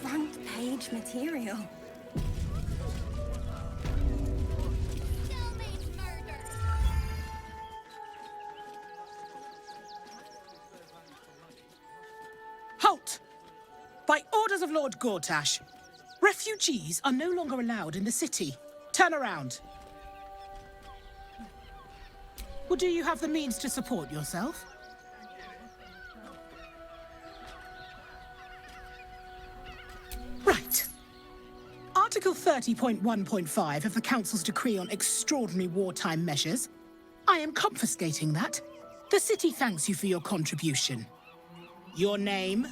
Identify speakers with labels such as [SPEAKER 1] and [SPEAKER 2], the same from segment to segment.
[SPEAKER 1] Front page material.
[SPEAKER 2] Halt! By orders of Lord Gortash, refugees are no longer allowed in the city. Turn around. Well, do you have the means to support yourself? Right. Article 30.1.5 of the Council's Decree on Extraordinary Wartime Measures. I am confiscating that. The city thanks you for your contribution. Your name?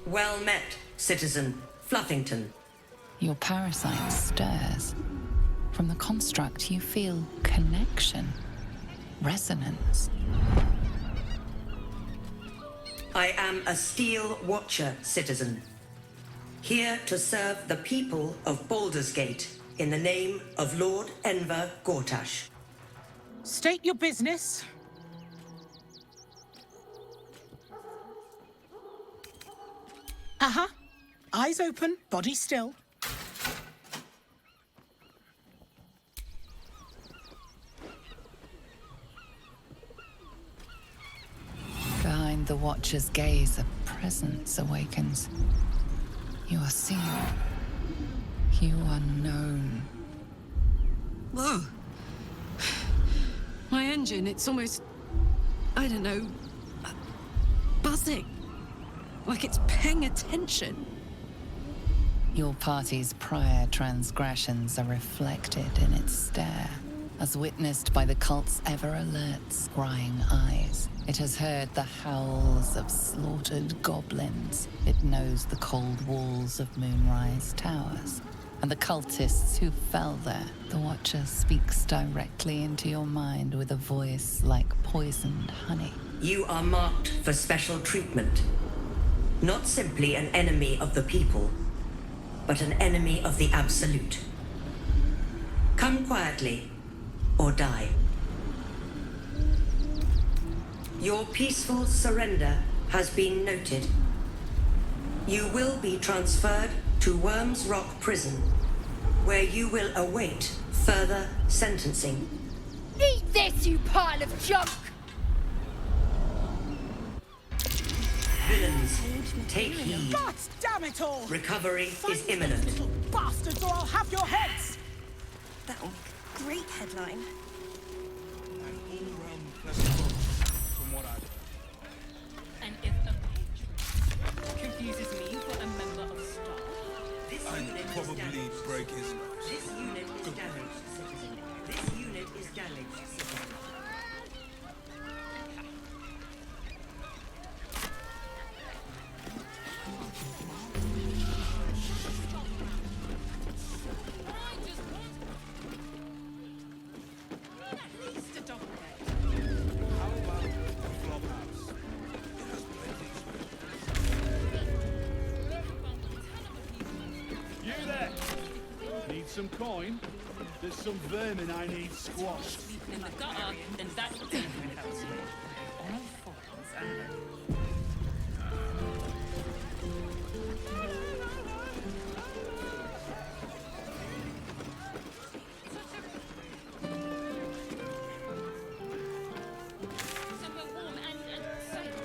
[SPEAKER 3] Well met, citizen Fluffington.
[SPEAKER 4] Your parasite stirs. From the construct, you feel connection, resonance.
[SPEAKER 3] I am a Steel Watcher, citizen. Here to serve the people of Baldur's Gate in the name of Lord Enver Gortash.
[SPEAKER 2] State your business. Uh-huh. Eyes open, body still.
[SPEAKER 4] Behind the Watcher's gaze, a presence awakens. You are seen. You are known.
[SPEAKER 5] Whoa. My engine, it's almost, I don't know, buzzing. Like it's paying attention.
[SPEAKER 4] Your party's prior transgressions are reflected in its stare, as witnessed by the cult's ever-alert, scrying eyes. It has heard the howls of slaughtered goblins. It knows the cold walls of Moonrise Towers, and the cultists who fell there. The Watcher speaks directly into your mind with a voice like poisoned honey.
[SPEAKER 3] You are marked for special treatment. Not simply an enemy of the people, but an enemy of the Absolute. Come quietly, or die. Your peaceful surrender has been noted. You will be transferred to Worms Rock Prison, where you will await further sentencing.
[SPEAKER 1] Eat this, you pile of junk!
[SPEAKER 3] Villains, take heed.
[SPEAKER 2] God damn it all!
[SPEAKER 3] Recovery
[SPEAKER 2] Find
[SPEAKER 3] is
[SPEAKER 2] those
[SPEAKER 3] imminent.
[SPEAKER 2] little bastards, or I'll have your heads!
[SPEAKER 1] That'll make a great headline.
[SPEAKER 6] An all-round pleasant lunch, from what I've heard.
[SPEAKER 7] And if a patron confuses me for a member of staff,
[SPEAKER 3] This
[SPEAKER 6] I'd
[SPEAKER 3] unit is
[SPEAKER 6] probably
[SPEAKER 3] damaged.
[SPEAKER 6] break his nose.
[SPEAKER 3] This unit is damaged, citizen. This unit is damaged, citizen.
[SPEAKER 7] at least a double bed.
[SPEAKER 6] How about the flop house? It has plenty
[SPEAKER 8] You there? Need some coin? There's some vermin I need squashed.
[SPEAKER 7] In the gutter, then that definitely helps you. On all fours and somewhere warm and safe.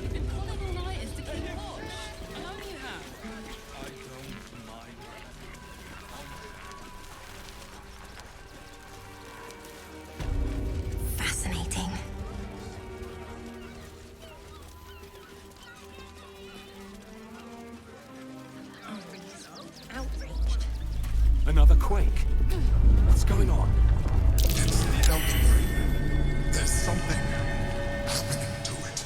[SPEAKER 7] You've been pulling all-nighters to keep watch. I know you have.
[SPEAKER 6] I don't mind.
[SPEAKER 1] Fascinating. Outraged.
[SPEAKER 9] Another quake. What's going on?
[SPEAKER 10] It's the outbreak. There's something happening to it.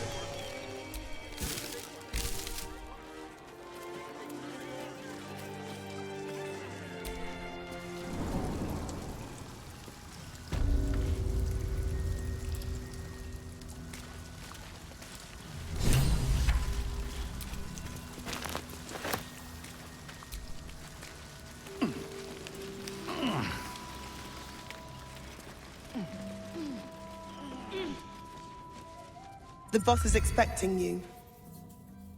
[SPEAKER 11] The boss is expecting you.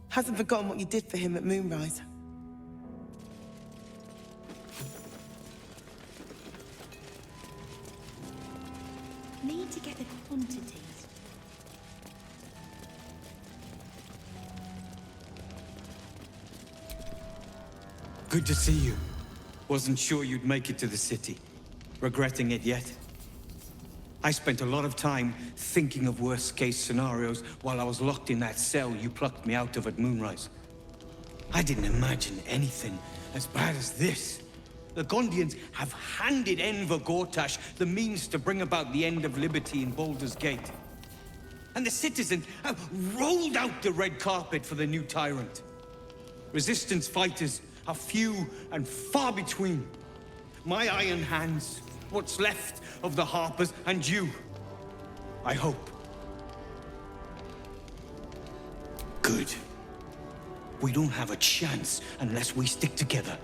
[SPEAKER 11] Hasn't forgotten what you did for him at Moonrise.
[SPEAKER 1] Need to get the quantities.
[SPEAKER 12] Good to see you. Wasn't sure you'd make it to the city. Regretting it yet? I spent a lot of time thinking of worst-case scenarios while I was locked in that cell you plucked me out of at Moonrise. I didn't imagine anything as bad as this. The Gondians have handed Enver Gortash the means to bring about the end of liberty in Baldur's Gate. And the citizens have rolled out the red carpet for the new tyrant. Resistance fighters are few and far between. My iron hands, what's left of the Harpers, and you. I hope. Good. We don't have a chance unless we stick together.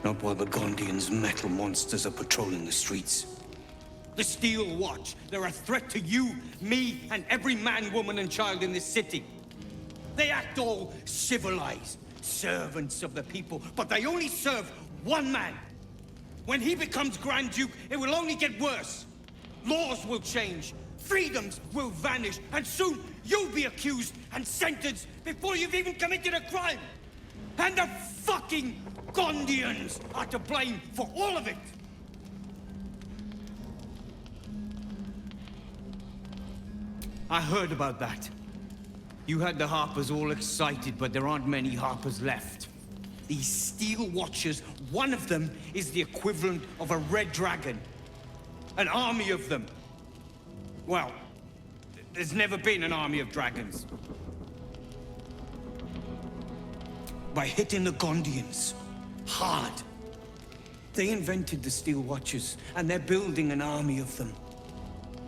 [SPEAKER 12] Not while the Gondians' metal monsters are patrolling the streets. The Steel Watch, they're a threat to you, me, and every man, woman, and child in this city. They act all civilized, servants of the people, but they only serve one man. When he becomes Grand Duke, it will only get worse. Laws will change, freedoms will vanish, and soon you'll be accused and sentenced before you've even committed a crime. And the fucking Gondians are to blame for all of it. I heard about that. You had the Harpers all excited, but there aren't many Harpers left. These Steel Watchers, one of them is the equivalent of a red dragon. An army of them. Well, there's never been an army of dragons. By hitting the Gondians hard. They invented the Steel Watchers, and they're building an army of them.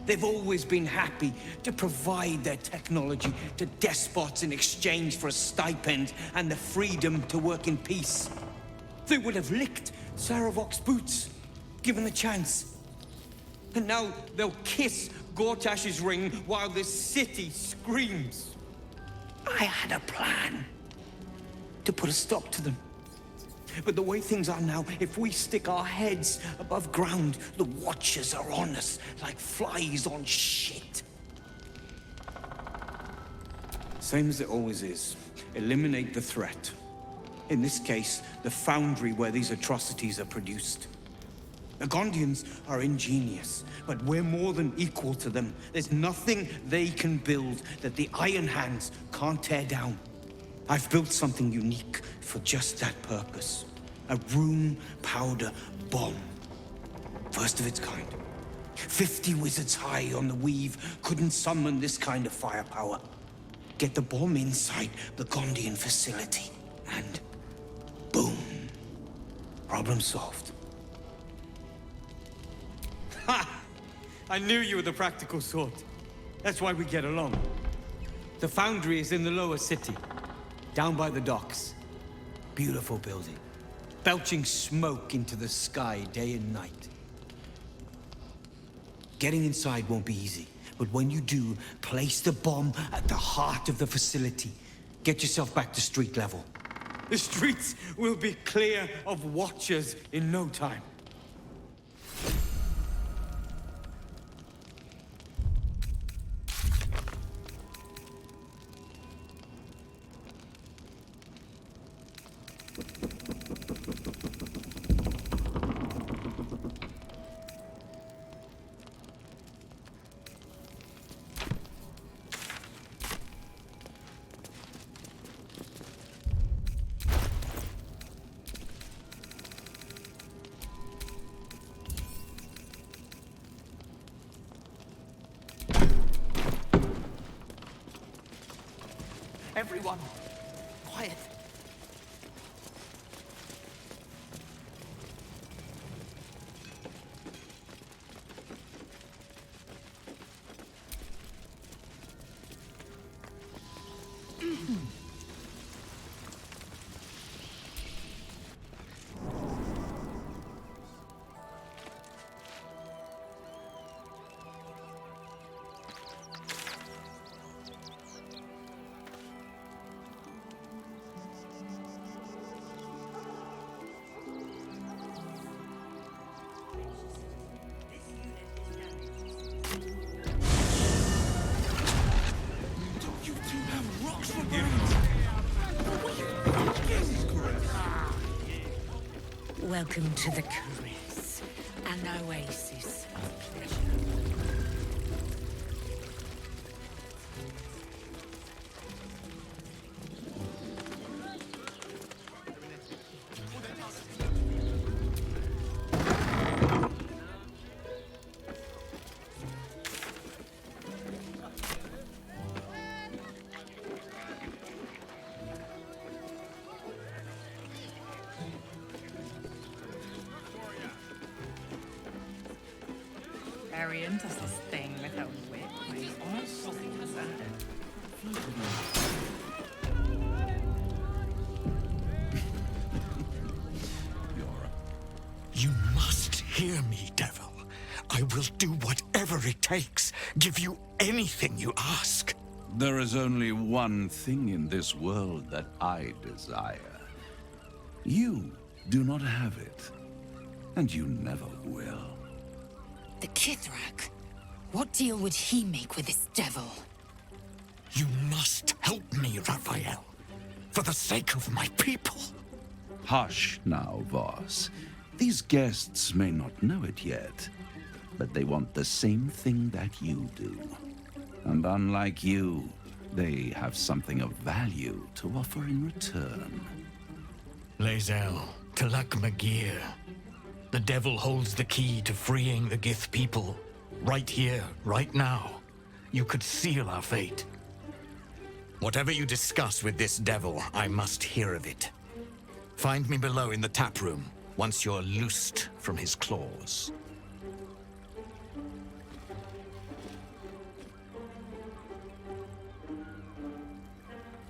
[SPEAKER 12] They've always been happy to provide their technology to despots in exchange for a stipend and the freedom to work in peace. They would have licked Saravok's boots, given the chance. And now they'll kiss Gortash's ring while this city screams. I had a plan to put a stop to them. But the way things are now, if we stick our heads above ground, the Watchers are on us like flies on shit. Same as it always is. Eliminate the threat. In this case, the foundry where these atrocities are produced. The Gondians are ingenious, but we're more than equal to them. There's nothing they can build that the Iron Hands can't tear down. I've built something unique for just that purpose. A room powder bomb. First of its kind. 50 wizards high on the weave couldn't summon this kind of firepower. Get the bomb inside the Gondian facility, and boom. Problem solved. Ha! I knew you were the practical sort. That's why we get along. The foundry is in the lower city. Down by the docks. Beautiful building. Belching smoke into the sky day and night. Getting inside won't be easy, but when you do, place the bomb at the heart of the facility. Get yourself back to street level. The streets will be clear of Watchers in no time.
[SPEAKER 9] Everyone, quiet.
[SPEAKER 13] Welcome to the caress, an oasis of pleasure.
[SPEAKER 7] Arian does this thing with her whip.
[SPEAKER 10] You must hear me, devil. I will do whatever it takes. Give you anything you ask.
[SPEAKER 14] There is only one thing in this world that I desire. You do not have it, and you never will.
[SPEAKER 13] The Kith'Rak? What deal would he make with this devil?
[SPEAKER 10] You must help me, Raphael. For the sake of my people.
[SPEAKER 14] Hush now, Voss. These guests may not know it yet, but they want the same thing that you do. And unlike you, they have something of value to offer in return.
[SPEAKER 10] Lae'zel, Talak Magir. The devil holds the key to freeing the Gith people. Right here, right now. You could seal our fate. Whatever you discuss with this devil, I must hear of it. Find me below in the tap room, once you're loosed from his claws.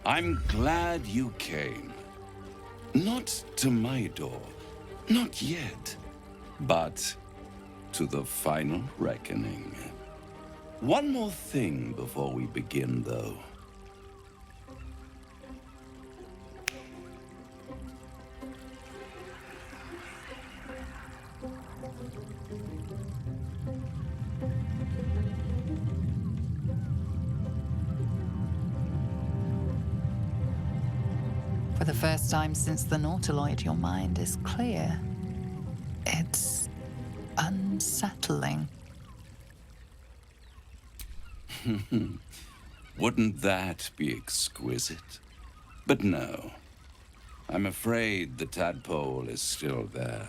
[SPEAKER 14] I'm glad you came. Not to my door, not yet, but to the final reckoning. One more thing before we begin, though.
[SPEAKER 4] For the first time since the Nautiloid, your mind is clear. It's unsettling.
[SPEAKER 14] Wouldn't that be exquisite? But no. I'm afraid the tadpole is still there.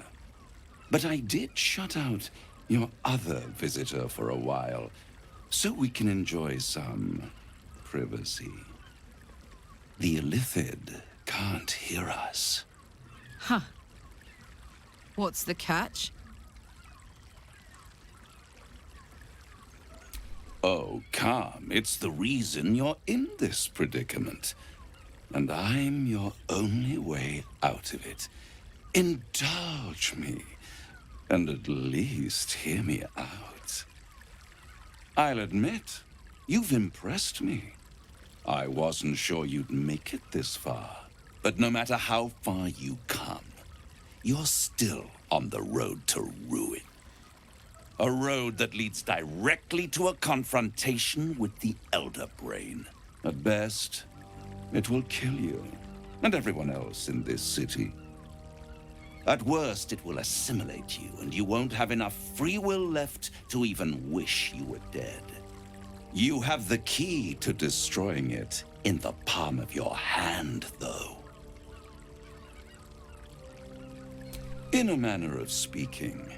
[SPEAKER 14] But I did shut out your other visitor for a while, so we can enjoy some privacy. The Illithid can't hear us.
[SPEAKER 5] Huh. What's the catch?
[SPEAKER 14] Oh, calm. It's the reason you're in this predicament. And I'm your only way out of it. Indulge me, and at least hear me out. I'll admit, you've impressed me. I wasn't sure you'd make it this far. But no matter how far you come, you're still on the road to ruin. A road that leads directly to a confrontation with the Elder Brain. At best, it will kill you, and everyone else in this city. At worst, it will assimilate you, and you won't have enough free will left to even wish you were dead. You have the key to destroying it in the palm of your hand, though. In a manner of speaking.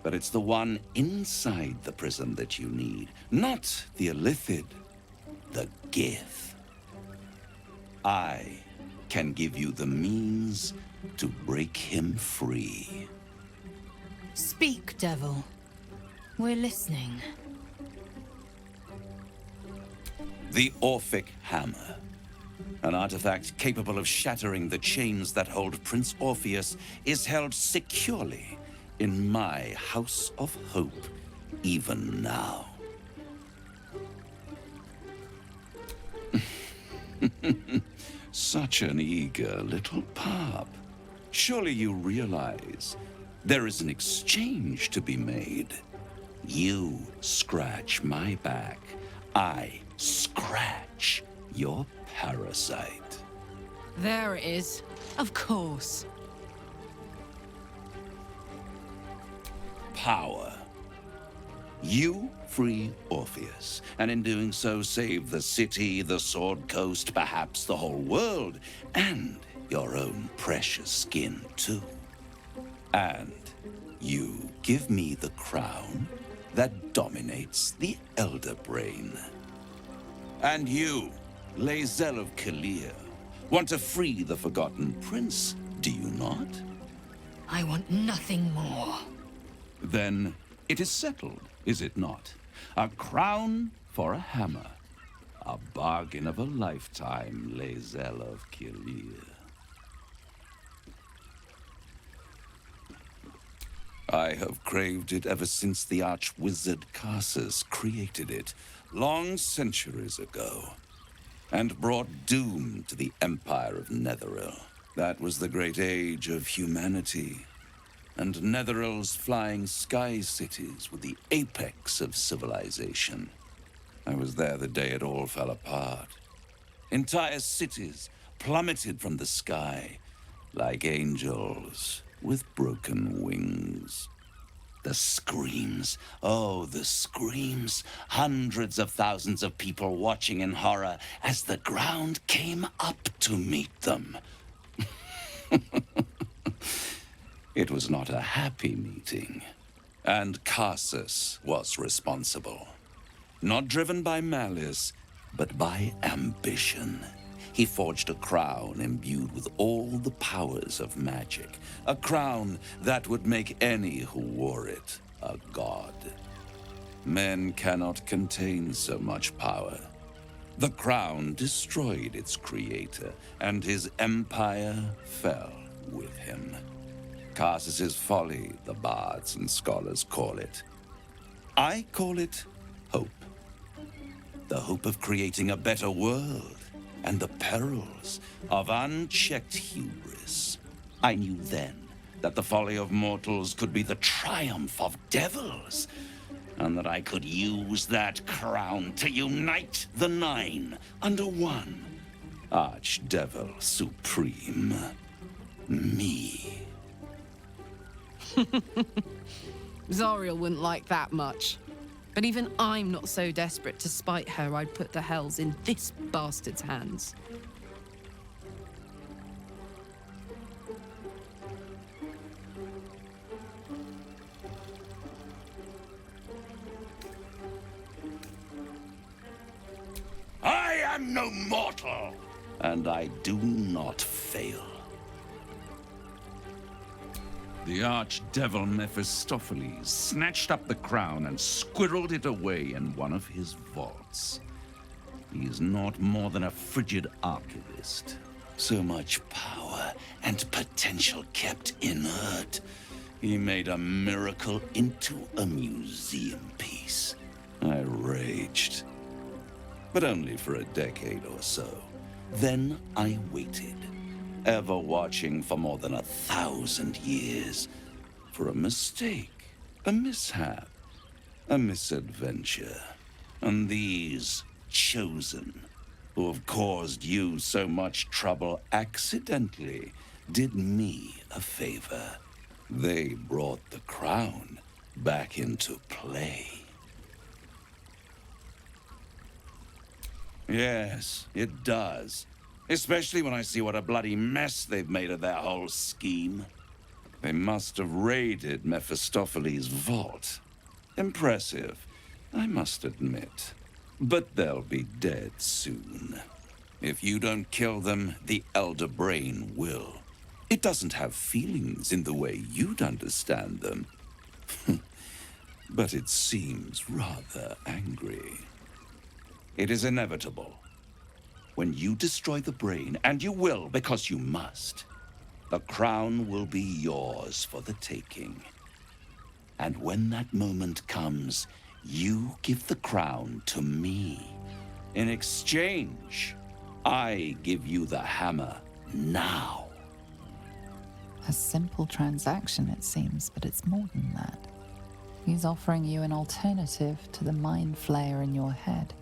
[SPEAKER 14] But it's the one inside the prison that you need, not the Illithid, the Gith. I can give you the means to break him free.
[SPEAKER 13] Speak, devil. We're listening.
[SPEAKER 14] The Orphic Hammer. An artifact capable of shattering the chains that hold Prince Orpheus is held securely in my House of Hope, even now. Such an eager little pup. Surely you realize there is an exchange to be made. You scratch my back, I scratch your parasite.
[SPEAKER 5] There it is. Of course.
[SPEAKER 14] power. You free Orpheus, and in doing so save the city, the Sword Coast, perhaps the whole world, and your own precious skin too. And you give me the crown that dominates the Elder Brain. And you, Lae'zel of Kith'Rak, want to free the Forgotten Prince, do you not?
[SPEAKER 13] I want nothing more.
[SPEAKER 14] Then it is settled, is it not? A crown for a hammer. A bargain of a lifetime, Lae'zel of Kith'Rak. I have craved it ever since the arch-wizard Karsus created it, long centuries ago, and brought doom to the Empire of Netheril. That was the great age of humanity, and Netheril's flying sky cities were the apex of civilization. I was there the day it all fell apart. Entire cities plummeted from the sky like angels with broken wings. The screams, oh, the screams. Hundreds of thousands of people watching in horror as the ground came up to meet them. It was not a happy meeting, and Karsus was responsible. Not driven by malice, but by ambition. He forged a crown imbued with all the powers of magic. A crown that would make any who wore it a god. Men cannot contain so much power. The crown destroyed its creator, and his empire fell with him. Karsus's folly, the bards and scholars call it. I call it hope. The hope of creating a better world, and the perils of unchecked hubris. I knew then that the folly of mortals could be the triumph of devils, and that I could use that crown to unite the Nine under one Archdevil Supreme. Me.
[SPEAKER 5] Zariel wouldn't like that much. But even I'm not so desperate to spite her I'd put the hells in this bastard's hands.
[SPEAKER 14] I am no mortal, and I do not fail. The archdevil Mephistopheles snatched up the crown and squirreled it away in one of his vaults. He is not more than a frigid archivist. So much power and potential kept inert. He made a miracle into a museum piece. I raged. But only for a decade or so. Then I waited. Ever watching for more than 1,000 years. For a mistake, a mishap, a misadventure. And these chosen, who have caused you so much trouble accidentally, did me a favor. They brought the crown back into play. Yes, it does. Especially when I see what a bloody mess they've made of their whole scheme. They must have raided Mephistopheles' vault. Impressive, I must admit. But they'll be dead soon. If you don't kill them, the Elder Brain will. It doesn't have feelings in the way you'd understand them. But it seems rather angry. It is inevitable. When you destroy the brain, and you will because you must, the crown will be yours for the taking. And when that moment comes, you give the crown to me. In exchange, I give you the hammer now.
[SPEAKER 4] A simple transaction, it seems, but it's more than that. He's offering you an alternative to the mind flayer in your head.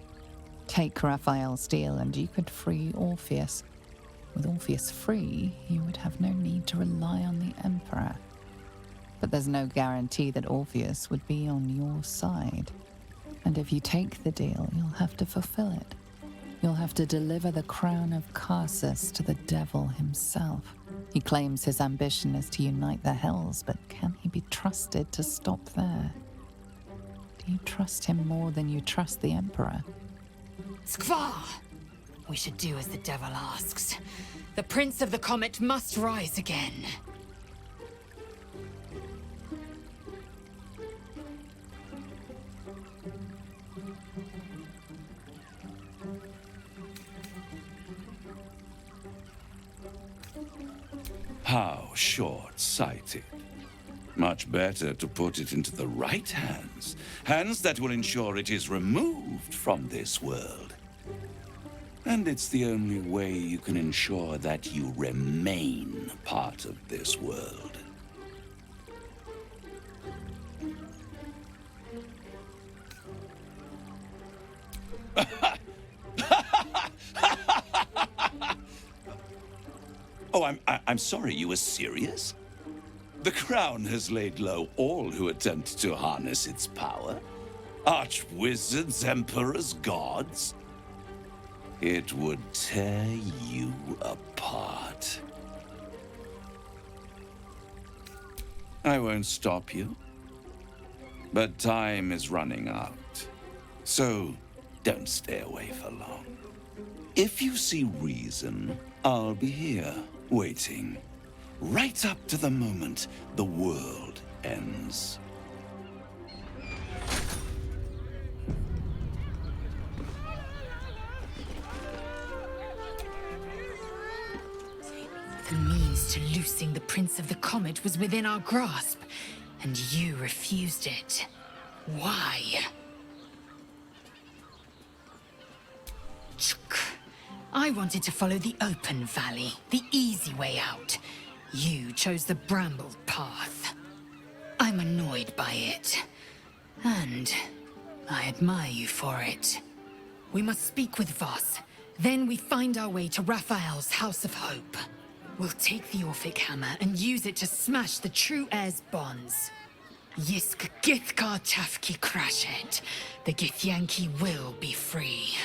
[SPEAKER 4] Take Raphael's steel and you could free Orpheus. With Orpheus free, you would have no need to rely on the Emperor. But there's no guarantee that Orpheus would be on your side. And if you take the deal, you'll have to fulfill it. You'll have to deliver the crown of Karsus to the devil himself. He claims his ambition is to unite the Hells, but can he be trusted to stop there? Do you trust him more than you trust the Emperor?
[SPEAKER 13] Skvar! We should do as the devil asks. The Prince of the Comet must rise again.
[SPEAKER 14] How short-sighted. Much better to put it into the right hands. Hands that will ensure it is removed from this world. And it's the only way you can ensure that you remain part of this world. Oh, I'm sorry, you were serious? The crown has laid low all who attempt to harness its power. Arch-wizards, emperors, gods. It would tear you apart. I won't stop you. But time is running out. So don't stay away for long. If you see reason, I'll be here, waiting. Right up to the moment the world ends.
[SPEAKER 13] The means to loosing the Prince of the Comet was within our grasp, and you refused it. Why? I wanted to follow the open valley, the easy way out. You chose the brambled path. I'm annoyed by it. And I admire you for it. We must speak with Voss. Then we find our way to Raphael's House of Hope. We'll take the Orphic Hammer and use it to smash the true heir's bonds. Yisk Githkar Tafki Crashet. The Githyanki will be free.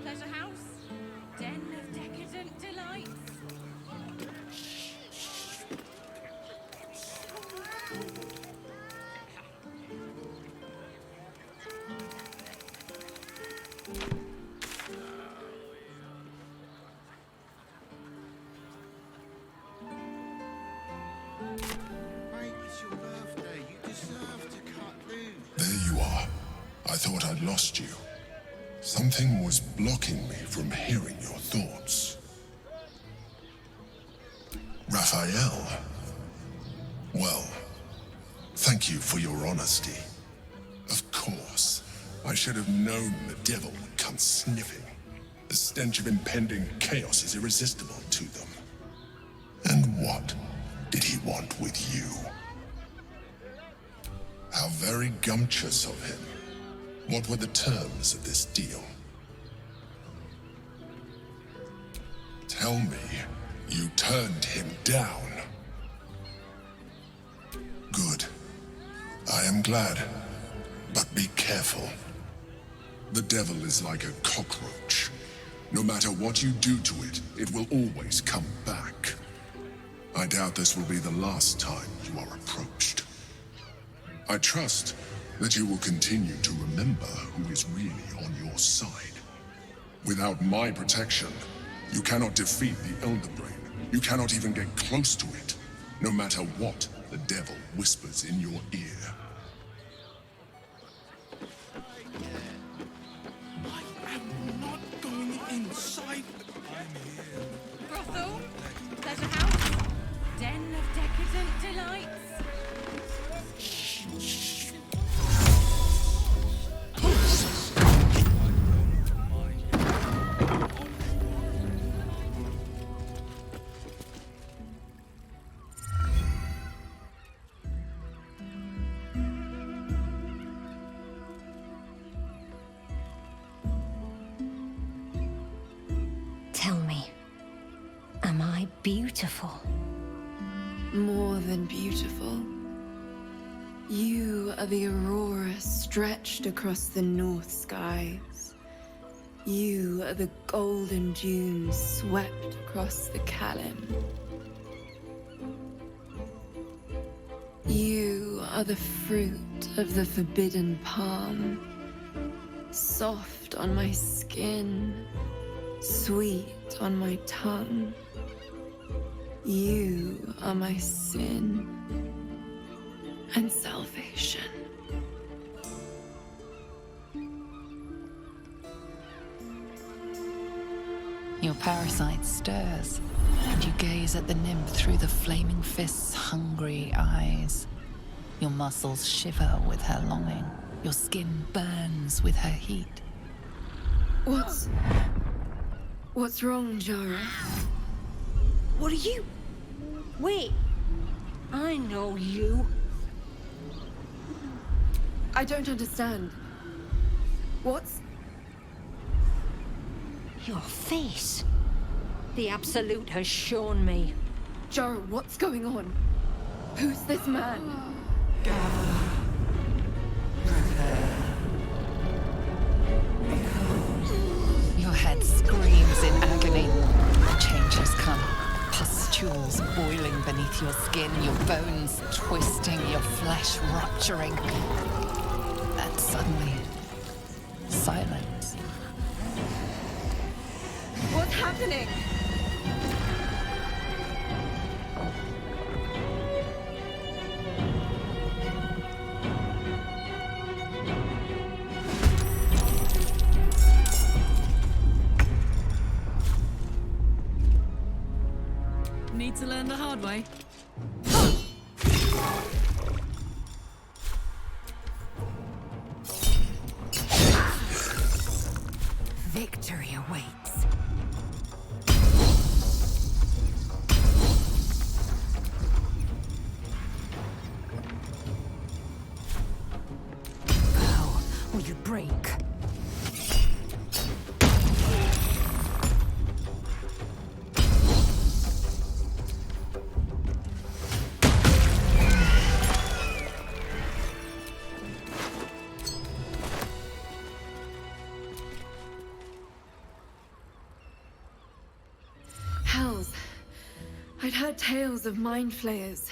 [SPEAKER 7] Pleasure house, den of decadent delights.
[SPEAKER 15] Mate, it's your birthday. You deserve to cut loose.
[SPEAKER 16] There you are. I thought I'd lost you. Something was blocking me from hearing your thoughts. Raphael. Well, thank you for your honesty. Of course, I should have known the devil would come sniffing. The stench of impending chaos is irresistible to them. And what did he want with you? How very gumptious of him. What were the terms of this deal? Tell me, you turned him down. Good. I am glad. But be careful. The devil is like a cockroach. No matter what you do to it, it will always come back. I doubt this will be the last time you are approached. I trust that you will continue to remember who is really on your side. Without my protection, you cannot defeat the Elder Brain. You cannot even get close to it, no matter what the devil whispers in your ear.
[SPEAKER 12] I am not going inside.
[SPEAKER 7] Brothel, Innocent delights.
[SPEAKER 1] Tell me, am I beautiful?
[SPEAKER 17] More than beautiful. You are the aurora stretched across the north skies. You are the golden dunes swept across the Kalim. You are the fruit of the forbidden palm, soft on my skin, sweet on my tongue. You are my sin and salvation.
[SPEAKER 4] Your parasite stirs, and you gaze at the nymph through the flaming fist's hungry eyes. Your muscles shiver with her longing. Your skin burns with her heat.
[SPEAKER 17] What's wrong, Jara?
[SPEAKER 3] What are you? Wait. I know you.
[SPEAKER 17] I don't understand. What's...
[SPEAKER 3] Your face. The Absolute has shown me.
[SPEAKER 17] Jara, what's going on? Who's this man?
[SPEAKER 4] Your head screams in agony. Change has come. Pustules boiling beneath your skin, your bones twisting, your flesh rupturing. And suddenly, silence.
[SPEAKER 17] What's happening?
[SPEAKER 7] Need to learn the hard way.
[SPEAKER 13] Victory awaits. Bow, or you break.
[SPEAKER 17] Hells. I'd heard tales of mind flayers.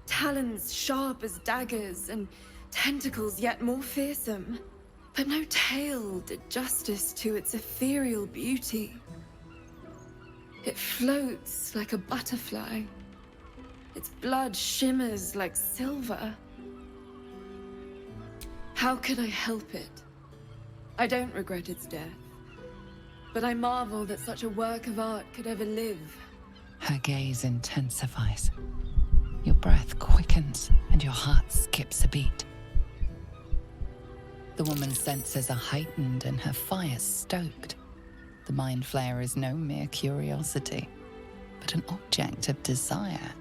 [SPEAKER 17] Talons sharp as daggers and tentacles yet more fearsome. But no tale did justice to its ethereal beauty. It floats like a butterfly. Its blood shimmers like silver. How could I help it? I don't regret its death. But I marvel that such a work of art could ever live.
[SPEAKER 4] Her gaze intensifies. Your breath quickens and your heart skips a beat. The woman's senses are heightened and her fire stoked. The mind flayer is no mere curiosity, but an object of desire.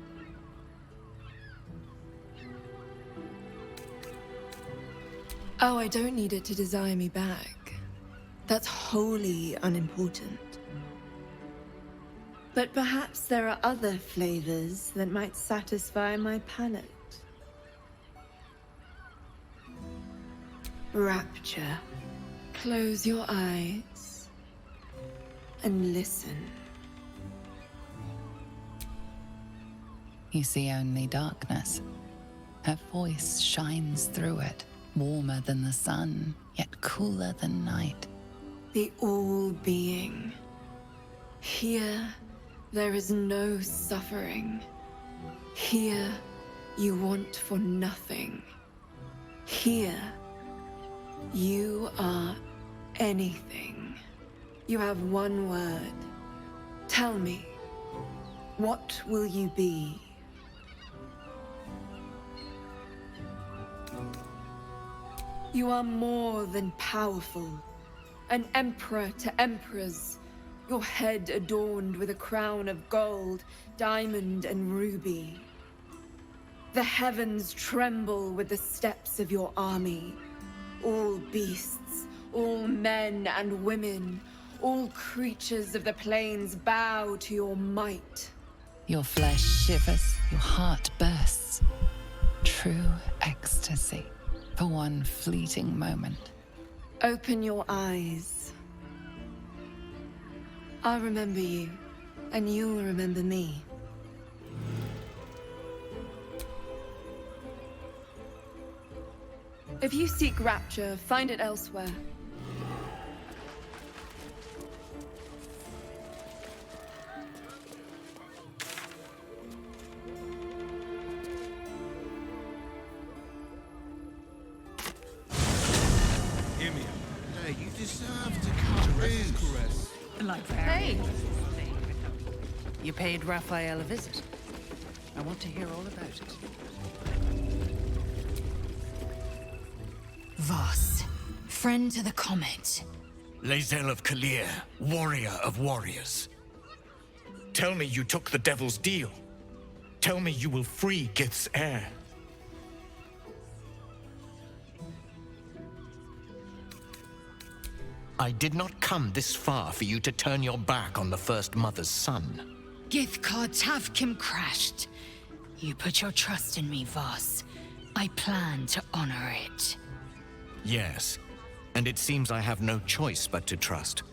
[SPEAKER 17] Oh, I don't need it to desire me back. That's wholly unimportant. But perhaps there are other flavors that might satisfy my palate. Rapture. Close your eyes and listen.
[SPEAKER 4] You see only darkness. Her voice shines through it, warmer than the sun, yet cooler than night.
[SPEAKER 17] The all-being. Here, there is no suffering. Here, you want for nothing. Here, you are anything. You have one word. Tell me, what will you be? You are more than powerful. An emperor to emperors. Your head adorned with a crown of gold, diamond, and ruby. The heavens tremble with the steps of your army. All beasts, all men and women, all creatures of the plains bow to your might.
[SPEAKER 4] Your flesh shivers, your heart bursts. True ecstasy for one fleeting moment.
[SPEAKER 17] Open your eyes. I'll remember you, and you'll remember me. If you seek rapture, find it elsewhere.
[SPEAKER 15] Give me a... Hey, you deserve to cut loose.
[SPEAKER 18] Hey! You paid Raphael a visit. I want to hear all about it.
[SPEAKER 13] Voss, friend to the comet.
[SPEAKER 10] Lae'zel of Kalir, warrior of warriors. Tell me you took the devil's deal. Tell me you will free Gith's heir. I did not come this far for you to turn your back on the First Mother's son.
[SPEAKER 13] Gith'Rak Tavkim crashed. You put your trust in me, Voss. I plan to honor it.
[SPEAKER 10] Yes, and it seems I have no choice but to trust.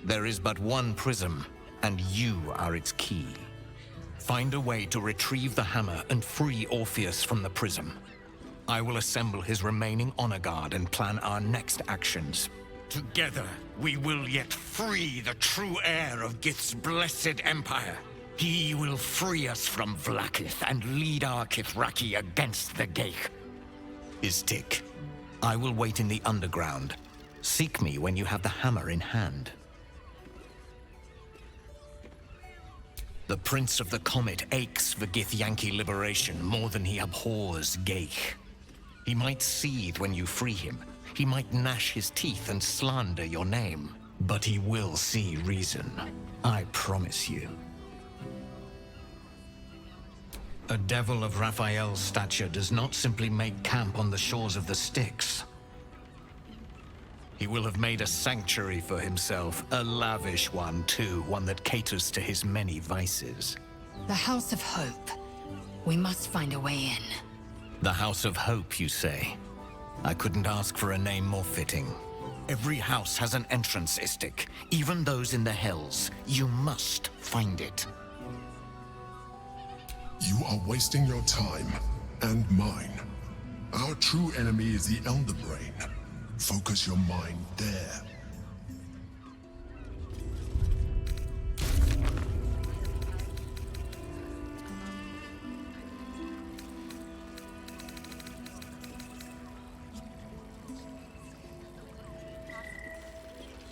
[SPEAKER 10] There is but one prism, and you are its key. Find a way to retrieve the hammer and free Orpheus from the prism. I will assemble his remaining honor guard and plan our next actions. Together, we will yet free the true heir of Gith's blessed empire. He will free us from Vlaakith and lead our Kithraki against the Geich. Istik, I will wait in the underground. Seek me when you have the hammer in hand. The Prince of the Comet aches for Githyanki liberation more than he abhors Geich. He might seethe when you free him. He might gnash his teeth and slander your name. But he will see reason. I promise you. A devil of Raphael's stature does not simply make camp on the shores of the Styx. He will have made a sanctuary for himself, a lavish one too, one that caters to his many vices.
[SPEAKER 13] The House of Hope. We must find a way in.
[SPEAKER 10] The House of Hope, you say? I couldn't ask for a name more fitting. Every house has an entrance, Istik, even those in the Hells. You must find it.
[SPEAKER 16] You are wasting your time, and mine. Our true enemy is the Elder Brain. Focus your mind there.